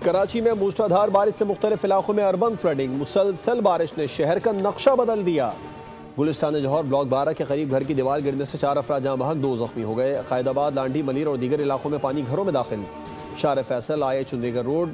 कराची में मूसलाधार बारिश से मुख्तलिफ इलाकों में अर्बन फ्लडिंग। मुसलसल बारिश ने शहर का नक्शा बदल दिया। गुलिस्तान जौहर ब्लॉक 12 के करीब घर की दीवार गिरने से 4 अफराद जहाँ बहक 2 जख्मी हो गए। कायदाबाद, लांडी, मलीर और दीगर इलाकों में पानी घरों में दाखिल। शार फैसल, आए चुंदीगढ़ रोड,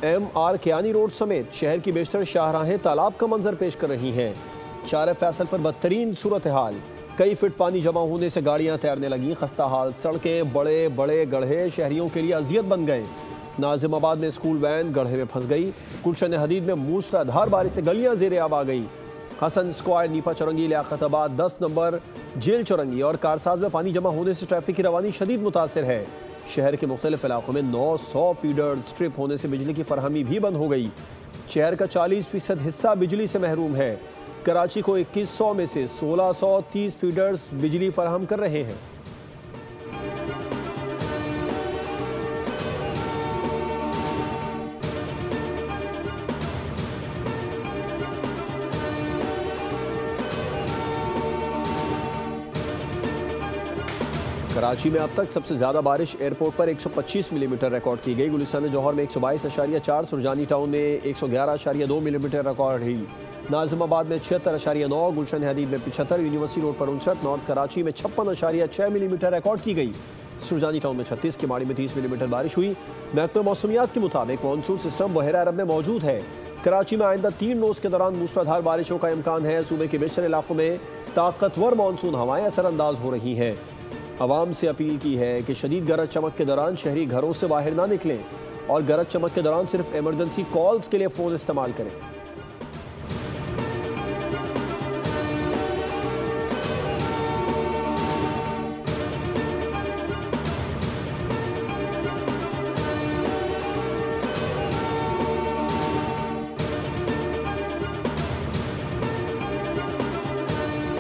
MR कियानी रोड समेत शहर की बेशतर शाहराहें तालाब का मंजर पेश कर रही हैं। शार फैसल पर बदतरीन सूरत हाल, कई फिट पानी जमा होने से गाड़ियाँ तैरने लगी। खस्ता हाल सड़कें, बड़े बड़े गड्ढे शहरियों के लिए अजियत बन गए। नाजिमाबाद में स्कूल वैन गड्ढे में फंस गई। गुलशन हदीद में मूसलाधार बारिश से गलियां ज़ेरे आब आ गई। Hasan square, Nipa Chowrangi, Liaquatabad, 10 number jail Chowrangi और कारसाज में पानी जमा होने से ट्रैफिक की रवानी शदीद मुतासर है। शहर के मुख्तलिफ इलाकों में 900 फीडर्स ट्रिप होने से बिजली की फरहमी भी बंद हो गई। शहर का 40% हिस्सा बिजली से महरूम है। कराची को 2100 में से 1630 फीडर्स बिजली फराहम कर रहे हैं। कराची में अब तक सबसे ज़्यादा बारिश एयरपोर्ट पर 125 मिलीमीटर रिकॉर्ड की गई। गुलिस्तान जौहर में 122.4, सुरजानी टाउन में 111.2 मिलीमीटर रिकॉर्ड हुई। नाजिमाबाद में 76.9, गुलशन हदीद में 75, यूनिवर्सिटी रोड पर 59, नॉर्थ कराची में 56.6 मिलीमीटर रिकॉर्ड की गई। सुरजानी टाउन में 36, किमाड़ी में 30 मिलीमीटर बारिश हुई। महकमा मौसमियात के मुताबिक मानसून सिस्टम बहरा अरब में मौजूद है। कराची में आइंदा 3 रोज़ के दौरान मूसलाधार बारिशों का इम्कान है। सूबे के बेशतर इलाकों में ताकतवर मानसून हवाएं असरअंदाज हो रही हैं। अवाम से अपील की है कि शदीद गरज चमक के दौरान शहरी घरों से बाहर ना निकलें और गरज चमक के दौरान सिर्फ इमरजेंसी कॉल्स के लिए फ़ोन इस्तेमाल करें।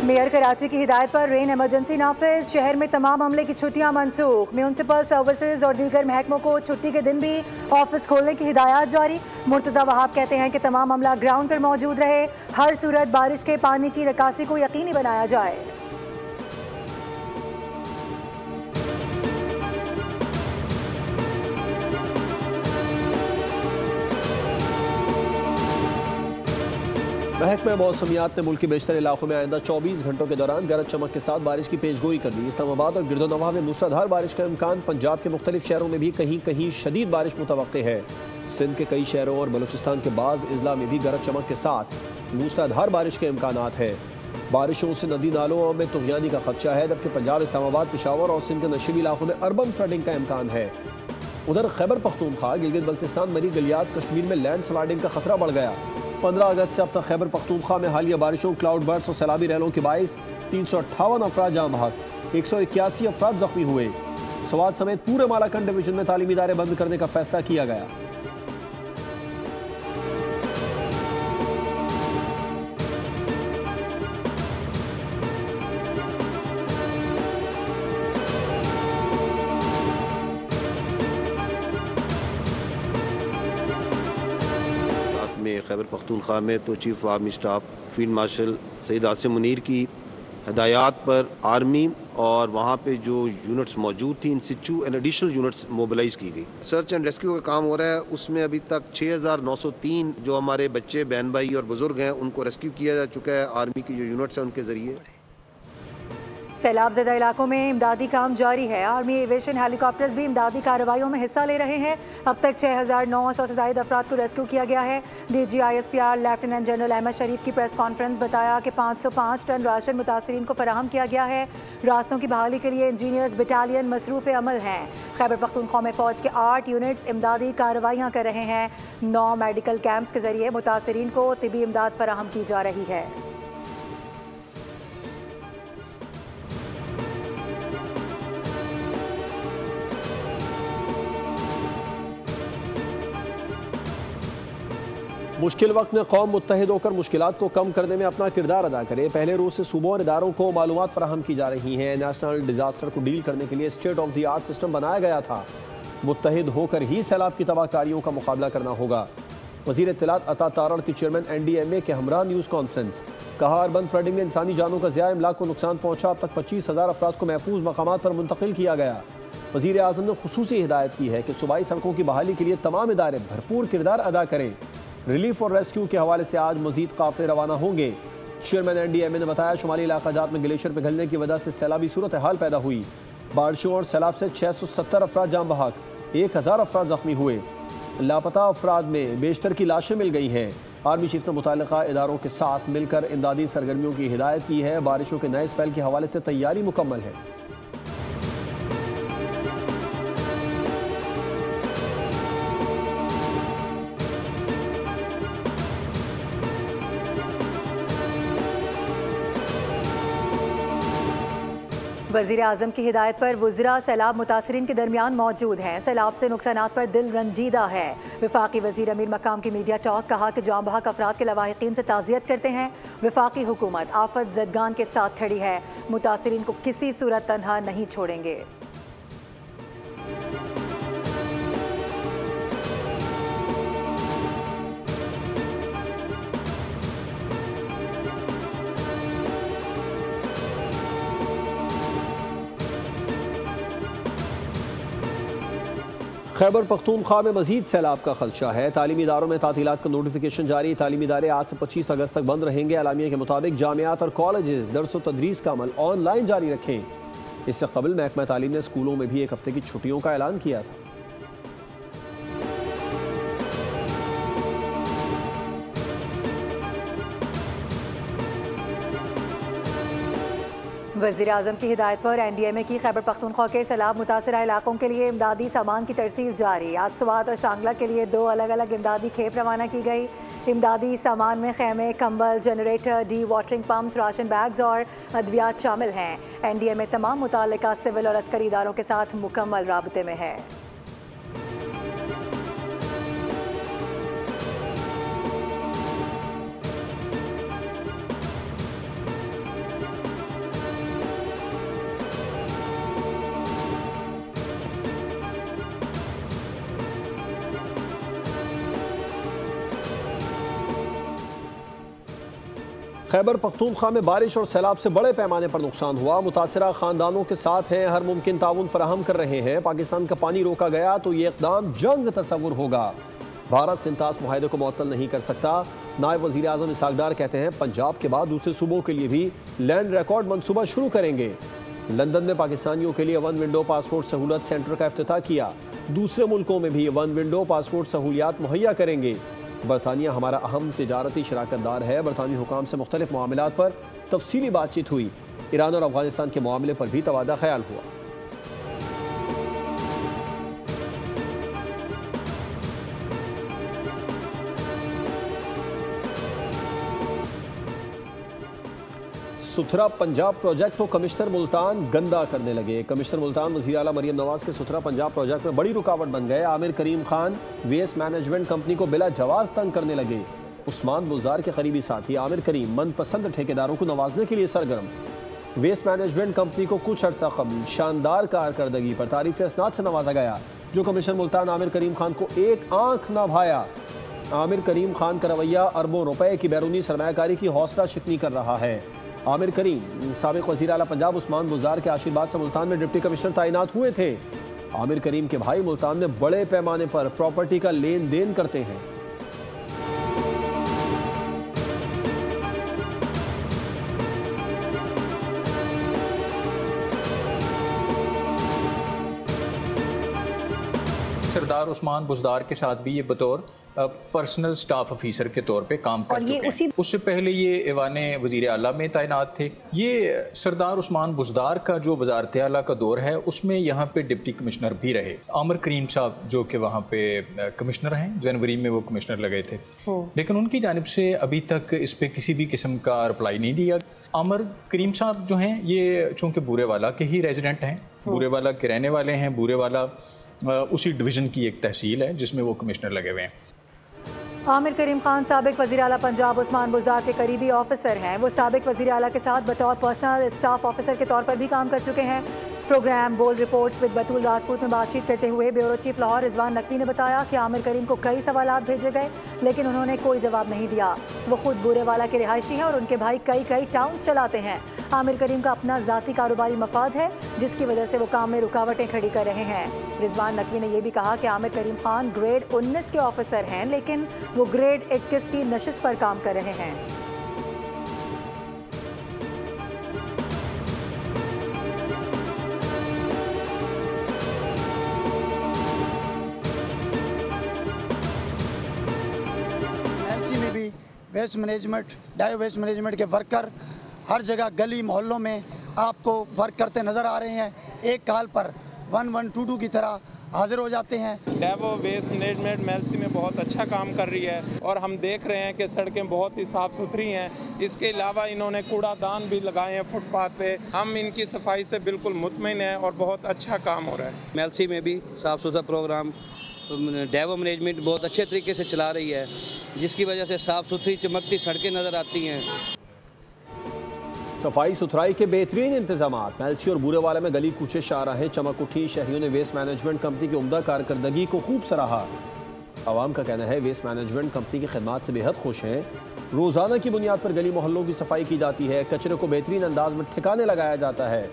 मेयर कराची की हिदायत पर रेन इमरजेंसी नाफिज। शहर में तमाम अमले की छुट्टियां मनसूख। म्यूनसिपल सर्विसेज और दीगर महकमों को छुट्टी के दिन भी ऑफिस खोलने की हिदायत जारी। मुर्तज़ा वहाब कहते हैं कि तमाम अमला ग्राउंड पर मौजूद रहे। हर सूरत बारिश के पानी की निकासी को यकीनी बनाया जाए। महकमा मौसमियात ने मुल्क के बेशतर इलाकों में आइंदा 24 घंटों के दौरान गरज चमक के साथ बारिश की पेशगोई कर दी। इस्लामाबाद और गिरदोनवाह में मूसलाधार बारिश का इम्कान। पंजाब के मुख्तलिफ शहरों में भी कहीं कहीं शदीद बारिश मुतवक्के है। सिंध के कई शहरों और बलूचिस्तान के बाज़ अजला में भी गरज चमक के साथ मूसलाधार बारिश के इम्कानात है। बारिशों से नदी नालों में तुग़यानी का खदशा है, जबकि पंजाब, इस्लामाबाद, पेशावर और सिंध के नशीबी इलाकों में अर्बन फ्लडिंग का इम्कान है। उधर खैबर पख्तूनख्वा, गिलगित बल्तिस्तान, मरी गलियात, कश्मीर में लैंड स्लाइडिंग का खतरा बढ़ गया। 15 अगस्त से अब तक खैबर पख्तूनख्वा में हालिया बारिशों, क्लाउड बर्ड्स और सैलाबी रैलों के बाइस 358 अफराद जाँ बहक, 181 अफराद जख्मी हुए। स्वात समेत पूरे मालाकंड डिवीजन में तालीमी इदारे बंद करने का फैसला किया गया। खैबर पख्तूनख्वा में तो chief of army staff field marshal Saeed Asim Munir की हदायत पर आर्मी और वहाँ पे जो यूनिट्स मौजूद थी, इन सिचू एंड एडिशनल यूनिट्स मोबिलाइज की गई। सर्च एंड रेस्क्यू का काम हो रहा है। उसमें अभी तक 6903 जो हमारे बच्चे, बहन भाई और बुजुर्ग हैं, उनको रेस्क्यू किया जा चुका है आर्मी की जो यूनिट्स हैं उनके ज़रिए। सैलाब ज़दा इलाकों में इमदादी काम जारी है। आर्मी एविएशन हेलीकॉप्टर्स भी इमदादी कार्रवाइयों में हिस्सा ले रहे हैं। अब तक 6900 से ज़ायद अफराद को रेस्क्यू किया गया है। DGISPR लेफ्टिनेंट जनरल अहमद शरीफ की प्रेस कॉन्फ्रेंस बताया कि 505 टन राशन मुतासरीन को फराहम किया गया है। रास्तों की बहाली के लिए इंजीनियर्स बटालियन मसरूफ़ अमल हैं। खैबर पख्तूनख्वा में फ़ौज के 8 यूनिट्स इमदादी कार्रवाइयाँ कर रहे हैं। 9 मेडिकल कैंप्स के ज़रिए मुतासरीन को तिबी इमदाद फराहम की जा रही है। मुश्किल वक्त में कौम मुत्तहिद होकर मुश्किलात को कम करने में अपना किरदार अदा करे। पहले रोज़ से सूबों और इदारों को मालूमात फराहम की जा रही हैं। नेशनल डिजास्टर को डील करने के लिए state of the art system बनाया गया था। मुत्तहिद होकर ही सैलाब की तबाहकारियों का मुकाबला करना होगा। वज़ीर इत्तलात अता तारड़ की चेयरमैन NDMA के हमरा न्यूज़ कॉन्फ्रेंस। कहा, अर्बन फ्लडिंग में इंसानी जानों का ज़िया इमलाक को नुकसान पहुँचा। अब तक 25,000 अफराद को महफूज मकामात पर मुंतकिल किया गया। वज़ीर आज़म ने खुसूसी हिदायत की है कि सूबाई सड़कों की बहाली के लिए तमाम इदारे भरपूर किरदार अदा करें। रिलीफ और रेस्क्यू के हवाले से आज मजीद काफ़िले रवाना होंगे। चेयरमैन NDMA ने बताया शुमाली इलाक़ाजात में ग्लेशियर पिघलने की वजह से सैलाबी सूरत हाल पैदा हुई। बारिशों और सैलाब से 670 अफराद जाम बहक, 1000 अफराद जख्मी हुए। लापता अफराद में बेशतर की लाशें मिल गई हैं। आर्मी चीफ ने मुताल्लिका इदारों के साथ मिलकर इमदादी सरगर्मियों की हिदायत की है। बारिशों के नए स्पेल के हवाले से तैयारी मुकम्मल है। वज़ीर आज़म की हिदायत पर वुज़रा सैलाब मुतासरीन के दरमियान मौजूद हैं। सैलाब से नुकसानात पर दिल रंजीदा है। वफाकी वज़ीर अमीर मकाम की मीडिया टॉक, कहा कि जाम बहक अफराद के लवाहिकीन से ताज़ियत करते हैं। वफाकी हुकूमत आफत ज़दगान के साथ खड़ी है, मुतासरीन को किसी सूरत तनहा नहीं छोड़ेंगे। खैबर पख्तूनख्वा में मजीद सैलाब का खदशा है। तालीमी इदारों में तातीलात का नोटिफिकेशन जारी। तालीमी इदारे आज से 25 अगस्त तक बंद रहेंगे। आलामिया के मुताबिक जामियात और कॉलेजेस दर्स व तदरीस का अमल ऑनलाइन जारी रखें। इससे कबल महकमा तालीम ने स्कूलों में भी एक हफ्ते की छुट्टियों का ऐलान किया था। वज़ीर आज़म की हिदायत पर NDMA की खैबर पख्तूनख्वा के सैलाब मुतासरा इलाकों के लिए इमदादी सामान की तरसील जारी। आज स्वात और शांगला के लिए 2 अलग अलग इमदादी खेप रवाना की गई। इमदादी सामान में खैमे, कंबल, generator, D watering pumps, ration bags और अद्वियात शामिल हैं। NDMA तमाम मुताल्लिका सिविल और अस्करी इदारों के साथ मुकम्मल राबते में है। खैबर पख्तूनख्वा में बारिश और सैलाब से बड़े पैमाने पर नुकसान हुआ। मुतासरा खानदानों के साथ हैं, हर मुमकिन ताउन फराहम कर रहे हैं। पाकिस्तान का पानी रोका गया तो ये इक़दाम जंग तस्वुर होगा। भारत सिंतास मुआहदे को मुअत्तल नहीं कर सकता। नायब वज़ीर आज़म इसहाक डार कहते हैं पंजाब के बाद दूसरे सूबों के लिए भी लैंड रिकॉर्ड मनसूबा शुरू करेंगे। लंदन में पाकिस्तानियों के लिए वन विंडो पासपोर्ट सहूलत सेंटर का इफ्तिताह किया। दूसरे मुल्कों में भी वन विंडो पासपोर्ट सहूलियात मुहैया करेंगे। बरतानिया हमारा अहम तिजारती शराकतदार है। बरतानी हुकाम से मुख्तलिफ मामलात पर तफसीली बातचीत हुई। ईरान और अफगानिस्तान के मामले पर भी तबादला ख्याल हुआ। सुथरा पंजाब प्रोजेक्ट को कमिश्नर मुल्तान गंदा करने लगे। कमिश्नर मुल्तान वज़ीर आला मरियम नवाज के सुथरा पंजाब प्रोजेक्ट में बड़ी रुकावट बन गए। आमिर करीम खान वेस्ट मैनेजमेंट कंपनी को बिला जवाज तंग करने लगे। उस्मान बुज़दार के करीबी साथी आमिर करीम मनपसंद ठेकेदारों को नवाजने के लिए सरगर्म। वेस्ट मैनेजमेंट कंपनी को कुछ अर्सा कबल शानदार कारकर्दगी पर तारीफ़ इसनाद से नवाजा गया, जो कमिश्नर मुल्तान आमिर करीम खान को एक आंख न भाया। आमिर करीम खान का रवैया अरबों रुपए की बैरूनी सरमायाकारी की हौसला शिकनी कर रहा है। आमिर करीम साबिक वज़ीर आला पंजाब उस्मान बुज़दार के आशीर्वाद से मुल्तान में डिप्टी कमिश्नर तैनात हुए थे। आमिर करीम के भाई मुल्तान में बड़े पैमाने पर प्रॉपर्टी का लेन देन करते हैं। सरदार उस्मान बुज़दार के साथ भी ये बतौर पर्सनल स्टाफ ऑफिसर के तौर पे काम कर चुके हैं। उससे पहले ये ऐवाने वज़ीर आला में तैनात थे। ये सरदार उस्मान बुज़दार का जो वज़ारत आला का दौर है उसमें यहाँ पे डिप्टी कमिश्नर भी रहे। आमिर करीम साहब जो कि वहाँ पे कमिश्नर हैं, जनवरी में वो कमिश्नर लगे थे, लेकिन उनकी जानिब से अभी तक इस पर किसी भी किस्म का रिप्लाई नहीं दिया। आमिर करीम साहब जो हैं ये चूँकि बूरेवाला के ही रेजिडेंट हैं, बूरेवाला के रहने वाले हैं। बूरेवाला उसी डिवीज़न की एक तहसील है जिसमें वो कमिश्नर लगे हुए हैं। आमिर करीम खान साबिक वज़ीर आला पंजाब उस्मान बुज़दार के करीबी ऑफिसर हैं। वो साबिक वज़ीर आला के साथ बतौर पर्सनल स्टाफ ऑफिसर के तौर पर भी काम कर चुके हैं। प्रोग्राम बोल्ड रिपोर्ट्स विद बतूल राजपूत में बातचीत करते हुए ब्यूरो चीफ लाहौर रिजवान नकवी ने बताया कि आमिर करीम को कई सवालात भेजे गए, लेकिन उन्होंने कोई जवाब नहीं दिया। वो खुद बूरेवाला के रिहायशी हैं और उनके भाई कई टाउन्स चलाते हैं। आमिर करीम का अपना ज़ाती कारोबारी मफाद है, जिसकी वजह से वो काम में रुकावटें खड़ी कर रहे हैं। रिजवान नकवी ने यह भी कहा कि आमिर करीम खान ग्रेड 19 के ऑफिसर हैं, लेकिन वो ग्रेड 21 की नशिस्त पर काम कर रहे हैं। में भी वेस्ट मैनेजमेंट, डाई वेस्ट मैनेजमेंट के वर्कर हर जगह गली मोहल्लों में आपको वर्क करते नज़र आ रहे हैं। एक कॉल पर 1122 की तरह हाजिर हो जाते हैं। डेवो वेस्ट मैनेजमेंट मेलसी में बहुत अच्छा काम कर रही है और हम देख रहे हैं कि सड़कें बहुत ही साफ़ सुथरी हैं। इसके अलावा इन्होंने कूड़ादान भी लगाए हैं फुटपाथ पे। हम इनकी सफाई से बिल्कुल मुतमईन हैं और बहुत अच्छा काम हो रहा है। मेलसी में भी साफ़ सुथरा प्रोग्राम डेवो मैनेजमेंट बहुत अच्छे तरीके से चला रही है, जिसकी वजह से साफ़ सुथरी चमकती सड़कें नज़र आती हैं। सफाई सुथराई के बेहतरीन इंतजाम। मेलसी और बूरेवाला में गली कूचे शाहराहें चमक उठी। शहरियों ने वेस्ट मैनेजमेंट कंपनी की उम्दा कारकर्दगी को खूब सराहा। आवाम का कहना है वेस्ट मैनेजमेंट कंपनी की खिदमात से बेहद खुश हैं। रोज़ाना की बुनियाद पर गली मोहल्लों की सफाई की जाती है, कचरे को बेहतरीन अंदाज में ठिकाने लगाया जाता है।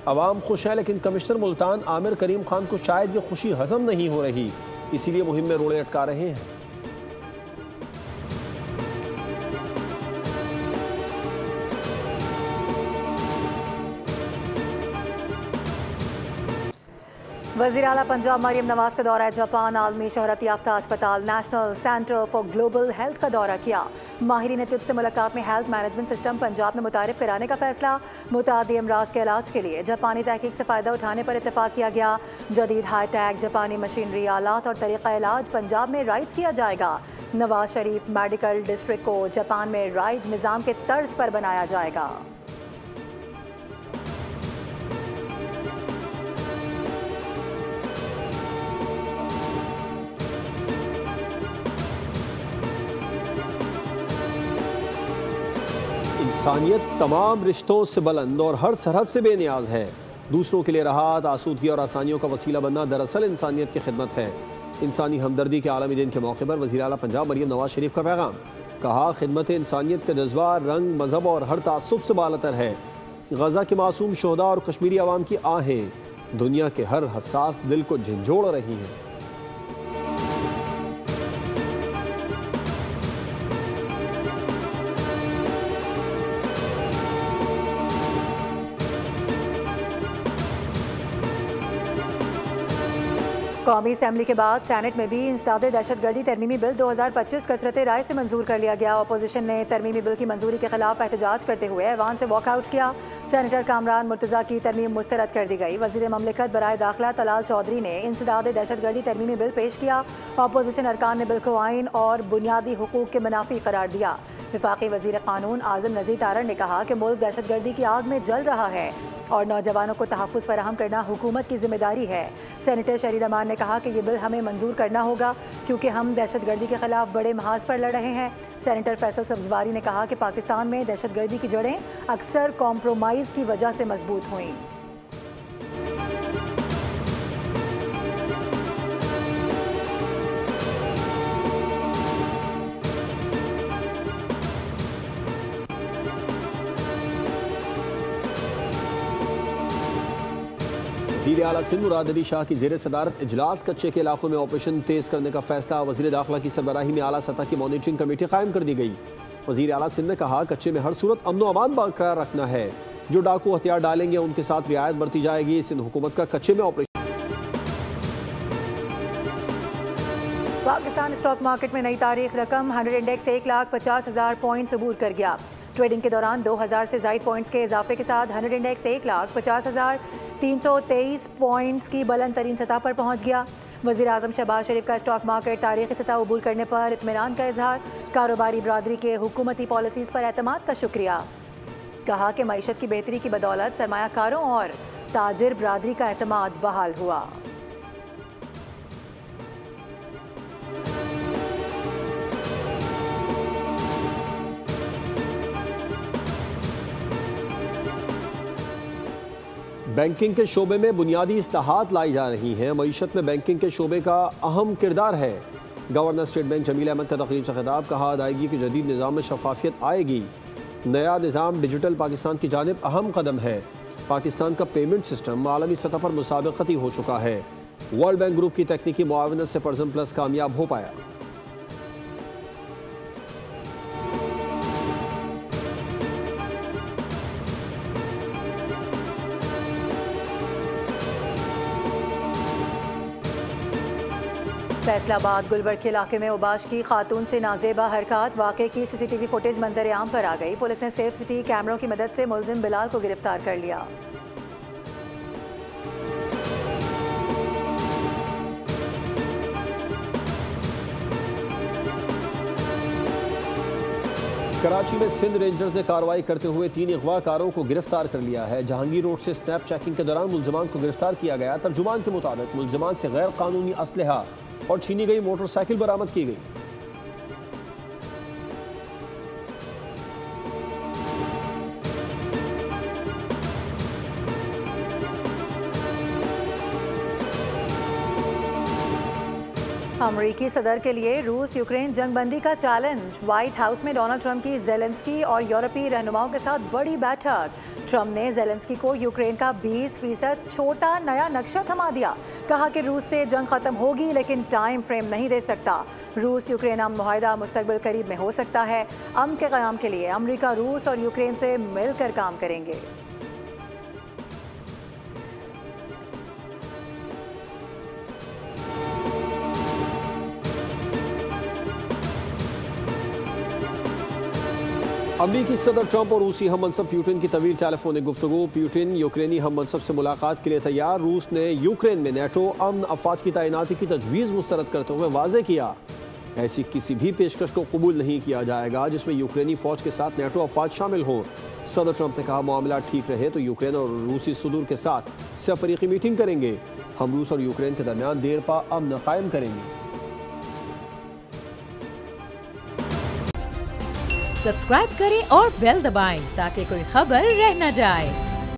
आवाम खुश है, लेकिन कमिश्नर मुल्तान आमिर करीम खान को शायद ये खुशी हजम नहीं हो रही, इसीलिए मुहिम में रोड़े अटका रहे हैं। वज़ीर आला पंजाब मरियम नवाज का दौरा जापान। आलमी शोहरत याफ्ता अस्पताल national centre for global health का दौरा किया। माहिरीन तिब से मुलाकात में हेल्थ मैनेजमेंट सिस्टम पंजाब में मुतारिफ कराने का फैसला। मुतादी अमराज के इलाज के लिए जापानी तहकीक से फ़ायदा उठाने पर इत्तेफाक किया गया। जदीद हाईटेक जापानी मशीनरी, आलात और तरीक़ा इलाज पंजाब में राइज किया जाएगा। नवाज शरीफ मेडिकल डिस्ट्रिक्ट को जापान में राइज निज़ाम के तर्ज पर बनाया जाएगा। इंसानियत तमाम रिश्तों से बुलंद और हर सरहद से बेनियाज है। दूसरों के लिए राहत, आसूदगी और आसानियों का वसीला बनना दरअसल इंसानियत की खिदमत है। इंसानी हमदर्दी के आलमी दिन के मौके पर वज़ीर आला पंजाब मरियम नवाज शरीफ का पैगाम। कहा, खिदमत इंसानियत का जज्बा रंग, मजहब और हर तासुब से बालतर है। गजा के मासूम शोहदा और कश्मीरी आवाम की आहें दुनिया के हर हसास दिल को झंझोड़ रही हैं। कौमी असम्बली के बाद सैनेट में भी इंसदाद दहशतगर्दी तरमीमी बिल 2025 कसरत राय से मंजूर कर लिया गया। अपोजिशन ने तरमीमी बिल की मंजूरी के खिलाफ एहतजाज करते हुए ऐवान से वॉकआउट किया। सेनेटर कामरान मुर्तज़ा की तरमीम मुस्तरद कर दी गई। वज़ीर ममलिकत बराए दाखिला तलाल चौधरी ने इंसदाद दहशतगर्दी तरमीमी बिल पेश किया। अपोजिशन अरकान ने बिल को आइन और बुनियादी हुकूक के मुनाफी करार दिया। वफाकी वज़ीर क़ानून आज़म नज़ीर तारड़ ने कहा कि मुल्क दहशतगर्दी की आग में जल रहा है और नौजवानों को तहफ़्फ़ुज़ फराहम करना हुकूमत की जिम्मेदारी है। सेनेटर शरीर अमान ने कहा कि ये बिल हमें मंजूर करना होगा क्योंकि हम दहशतगर्दी के खिलाफ बड़े महाज पर लड़ रहे हैं। सेनेटर फैसल सब्ज़वारी ने कहा कि पाकिस्तान में दहशतगर्दी की जड़ें अक्सर कॉम्प्रोमाइज़ की वजह से मजबूत हुई। वज़ीर आला सिंध मुराद अली शाह की ज़ेर सदारत इजलास कच्चे के इलाकों में ऑपरेशन तेज़ करने का फैसला। वज़ीर दाखिला की सरबराही में आला सतह की मॉनिटरिंग कमेटी कायम कर दी गई। वज़ीर आला सिंध ने कहा, कच्चे में हर सूरत अमन व अमान बरकरार रखना है। जो डाकू हथियार डालेंगे उनके साथ रियायत बरती जाएगी। सिंध हुकूमत का कच्चे में ऑपरेशन। पाकिस्तान स्टॉक मार्केट में नई तारीख रकम 100 इंडेक्स 1,50,000 पॉइंट्स अबूर कर गया। ट्रेडिंग के दौरान 2000 से ज़ायद पॉइंट्स के इजाफे के साथ 100 इंडेक्स 1,50,323 पॉइंट्स की बुलंद तरीन सतह पर पहुंच गया। वज़ीर आज़म शहबाज शरीफ का स्टॉक मार्केट तारीख़ी सतह अबूर करने पर इत्मीनान का इजहार। कारोबारी बरादरी के हुकूमती पॉलिसीज़ पर एतमाद का शुक्रिया। कहा कि मईशत की बेहतरी की बदौलत सरमायाकारों और ताजिर बरादरी का एतमाद बहाल हुआ। बैंकिंग के शोबे में बुनियादी इस्लाहात लाई जा रही हैं। मईशत में बैंकिंग के शोबे का अहम किरदार है। Governor state bank Jameel Ahmed का तकरीब से खिताब। कहा, अदायगी के जदीद निज़ाम में शफाफियत आएगी। नया निज़ाम डिजिटल पाकिस्तान की जानिब अहम कदम है। पाकिस्तान का पेमेंट सिस्टम आलमी सतह पर मुसाबकती हो चुका है। वर्ल्ड बैंक ग्रुप की तकनीकी मुआवनत से प्रिज़म प्लस कामयाब हो पाया। फैसलाबाद गुलबर्ग के इलाके में उबाश की खातून से नाजेबा हरकत। वाक़े की सीसीटीवी फुटेज मंजर आम पर आ गई। पुलिस ने सेफ सिटी कैमरों की मदद से मुलजिम बिलाल को गिरफ्तार कर लिया। कराची में सिंध रेंजर्स ने कार्रवाई करते हुए 3 अगवाकारों को गिरफ्तार कर लिया है। जहांगीर रोड से स्नैप चेकिंग के दौरान मुलजमान को गिरफ्तार किया गया। तर्जुमान के मुताबिक मुलजमान से गैर कानूनी असलहा और छीनी गई मोटरसाइकिल बरामद की गई। अमरीकी सदर के लिए रूस यूक्रेन जंगबंदी का चैलेंज। व्हाइट हाउस में डोनाल्ड ट्रंप की जेलेंस्की और यूरोपीय रहनुमाओं के साथ बड़ी बैठक। ट्रंप ने जेलेंस्की को यूक्रेन का 20% छोटा नया नक्शा थमा दिया। कहा कि रूस से जंग खत्म होगी लेकिन टाइम फ्रेम नहीं दे सकता। रूस यूक्रेन अमन मुआहदा मुस्तकबिल करीब में हो सकता है। अमन के क़याम के लिए अमरीका रूस और यूक्रेन से मिलकर काम करेंगे। अमरीकी सदर ट्रंप और रूसी हम मनसब पुतिन की तवील टेलीफोनिक गुफ्तगू। पुतिन यूक्रेनी हम मनसब से मुलाकात के लिए तैयार। रूस ने यूक्रेन में नेटो अमन अफवाज की तैनाती की तजवीज़ मुस्तरद करते हुए वाज़ेह किया, ऐसी किसी भी पेशकश को कबूल नहीं किया जाएगा जिसमें यूक्रेनी फ़ौज के साथ नेटो अफवाज शामिल हों। सदर ट्रंप ने कहा, मामला ठीक रहे तो यूक्रेन और रूसी सदूर के साथ सफरीकी मीटिंग करेंगे। हम रूस और यूक्रेन के दरमियान देर पा अमन कायम करेंगे। सब्सक्राइब करें और बेल दबाएं ताकि कोई खबर रह न जाए।